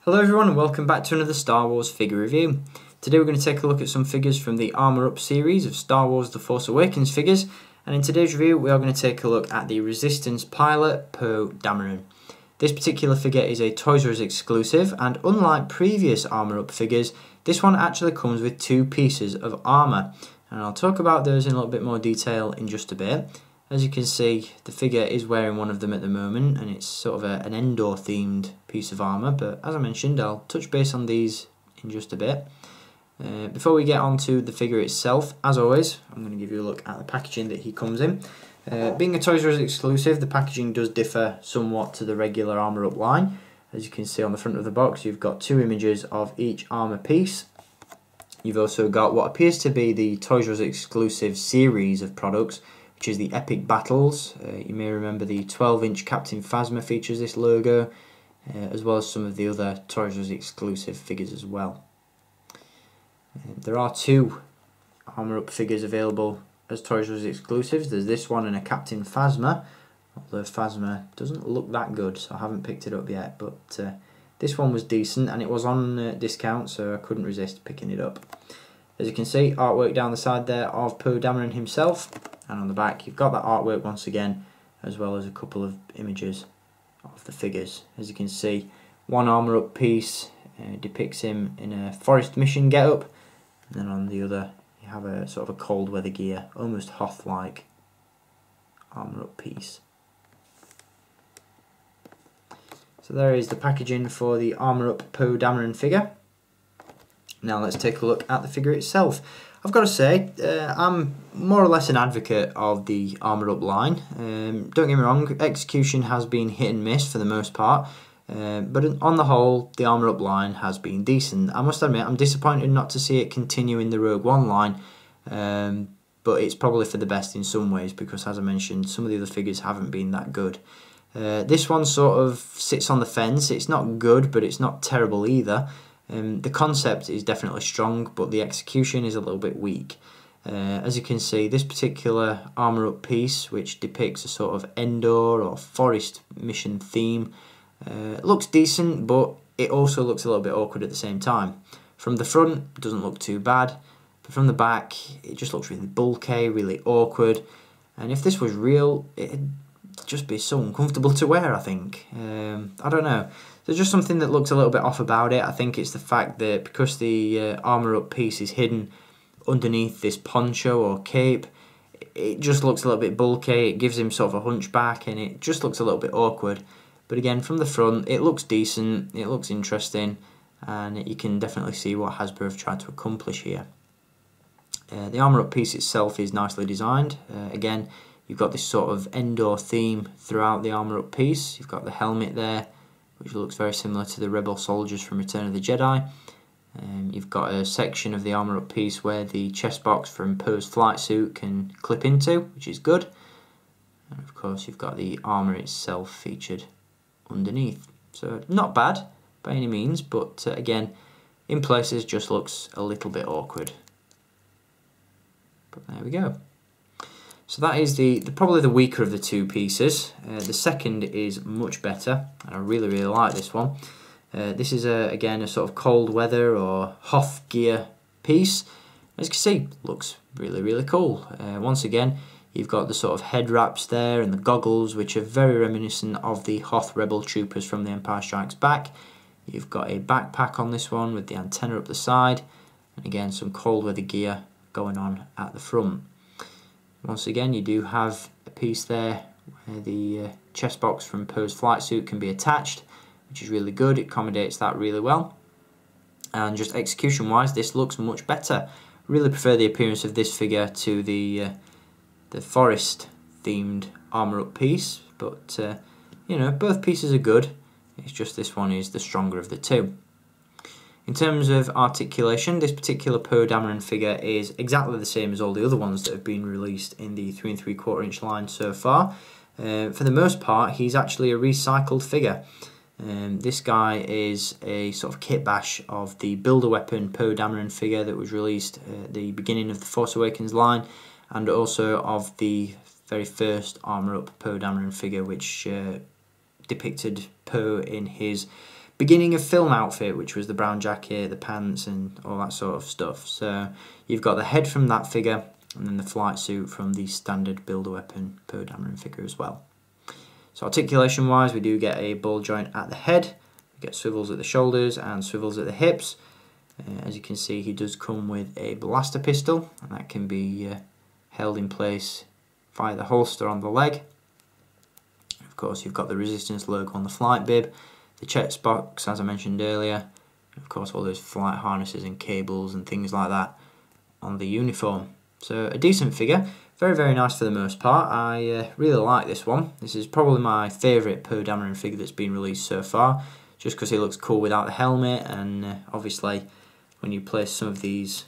Hello everyone and welcome back to another Star Wars figure review. Today we're going to take a look at some figures from the Armour Up series of Star Wars The Force Awakens figures, and in today's review we are going to take a look at the Resistance pilot Poe Dameron. This particular figure is a Toys R Us exclusive, and unlike previous Armour Up figures, this one actually comes with two pieces of armour, and I'll talk about those in a little bit more detail in just a bit. As you can see, the figure is wearing one of them at the moment, and it's sort of an Endor themed piece of armour, but as I mentioned, I'll touch base on these in just a bit. Before we get on to the figure itself, as always, I'm going to give you a look at the packaging that he comes in. Being a Toys R Us exclusive, the packaging does differ somewhat to the regular Armour Up line. As you can see on the front of the box, you've got two images of each armour piece. You've also got what appears to be the Toys R Us exclusive series of products, which is the Epic Battles. You may remember the 12-inch Captain Phasma features this logo, as well as some of the other Toys R Us exclusive figures as well. There are two Armour Up figures available as Toys R Us exclusives. There's this one and a Captain Phasma, although Phasma doesn't look that good, so I haven't picked it up yet, but this one was decent and it was on discount, so I couldn't resist picking it up. As you can see, artwork down the side there of Poe Dameron himself, and on the back you've got that artwork once again, as well as a couple of images of the figures. As you can see, one Armour Up piece depicts him in a forest mission getup, and then on the other you have a sort of a cold weather gear, almost Hoth-like Armour Up piece. So there is the packaging for the Armour Up Poe Dameron figure. Now let's take a look at the figure itself. I've got to say, I'm more or less an advocate of the Armour Up line. Don't get me wrong, execution has been hit and miss for the most part, but on the whole, the Armour Up line has been decent. I must admit, I'm disappointed not to see it continue in the Rogue One line, but it's probably for the best in some ways, because as I mentioned, some of the other figures haven't been that good. This one sort of sits on the fence. It's not good, but it's not terrible either. The concept is definitely strong, but the execution is a little bit weak. As you can see, this particular Armour Up piece, which depicts a sort of Endor or forest mission theme, looks decent, but it also looks a little bit awkward at the same time. From the front, it doesn't look too bad, but from the back, it just looks really bulky, really awkward, and if this was real, it'd just be so uncomfortable to wear, I think. I don't know. There's just something that looks a little bit off about it. I think it's the fact that because the Armour Up piece is hidden underneath this poncho or cape, it just looks a little bit bulky. It gives him sort of a hunchback and it just looks a little bit awkward. But again, from the front, it looks decent, it looks interesting, and you can definitely see what Hasbro have tried to accomplish here. The Armour Up piece itself is nicely designed. Again, you've got this sort of Endor theme throughout the Armour Up piece. You've got the helmet there, which looks very similar to the Rebel soldiers from Return of the Jedi. You've got a section of the Armour Up piece where the chest box from Poe's flight suit can clip into, which is good. And of course you've got the armour itself featured underneath. So not bad by any means, but again, in places just looks a little bit awkward. But there we go. So that is probably the weaker of the two pieces. The second is much better, and I really like this one. This is again a sort of cold weather or Hoth gear piece. As you can see, looks really cool. Once again, you've got the sort of head wraps there and the goggles, which are very reminiscent of the Hoth Rebel troopers from The Empire Strikes Back. You've got a backpack on this one with the antenna up the side, and again some cold weather gear going on at the front. Once again, you do have a piece there where the chest box from Poe's flight suit can be attached, which is really good. It accommodates that really well. And just execution wise, this looks much better. Really prefer the appearance of this figure to the forest themed Armour Up piece, but you know, both pieces are good. It's just this one is the stronger of the two. In terms of articulation, this particular Poe Dameron figure is exactly the same as all the other ones that have been released in the 3 3/4 inch line so far. For the most part, he's actually a recycled figure. This guy is a sort of kit bash of the Build-A-Weapon Poe Dameron figure that was released at the beginning of the Force Awakens line, and also of the very first Armour Up Poe Dameron figure, which depicted Poe in his beginning of film outfit, which was the brown jacket, the pants and all that sort of stuff. So you've got the head from that figure and then the flight suit from the standard Build-A-Weapon Poe Dameron figure as well. So articulation wise, we do get a ball joint at the head, we get swivels at the shoulders and swivels at the hips. As you can see, he does come with a blaster pistol, and that can be held in place via the holster on the leg. Of course, you've got the Resistance logo on the flight bib, the chest box as I mentioned earlier, and of course all those flight harnesses and cables and things like that on the uniform. So a decent figure, very nice for the most part. I really like this one. This is probably my favourite Poe Dameron figure that's been released so far, just because he looks cool without the helmet, and obviously when you place some of these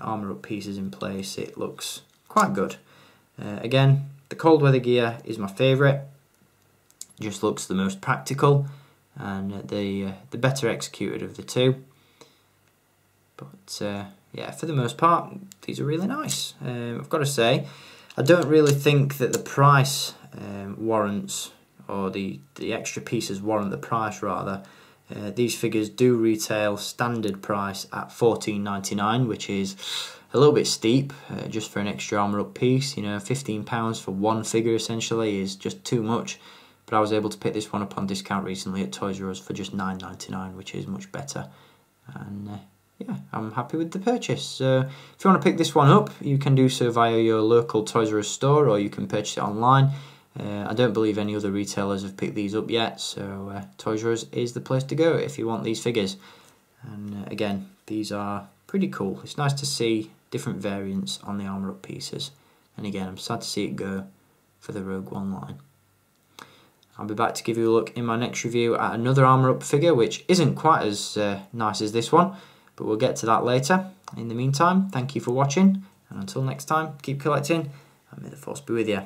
armour up pieces in place, it looks quite good. Again, the cold weather gear is my favourite. Just looks the most practical and the better executed of the two. But yeah, for the most part, these are really nice. I've got to say, I don't really think that the price warrants, or the extra pieces warrant the price rather. These figures do retail standard price at $14.99, which is a little bit steep just for an extra armour up piece. You know, £15 for one figure essentially is just too much. But I was able to pick this one up on discount recently at Toys R Us for just $9.99, which is much better. And yeah, I'm happy with the purchase. So if you want to pick this one up, you can do so via your local Toys R Us store, or you can purchase it online. I don't believe any other retailers have picked these up yet, so Toys R Us is the place to go if you want these figures. And again, these are pretty cool. It's nice to see different variants on the armour up pieces. And again, I'm sad to see it go for the Rogue One line. I'll be back to give you a look in my next review at another armour up figure, which isn't quite as nice as this one, but we'll get to that later. In the meantime, thank you for watching, and until next time, keep collecting, and may the Force be with you.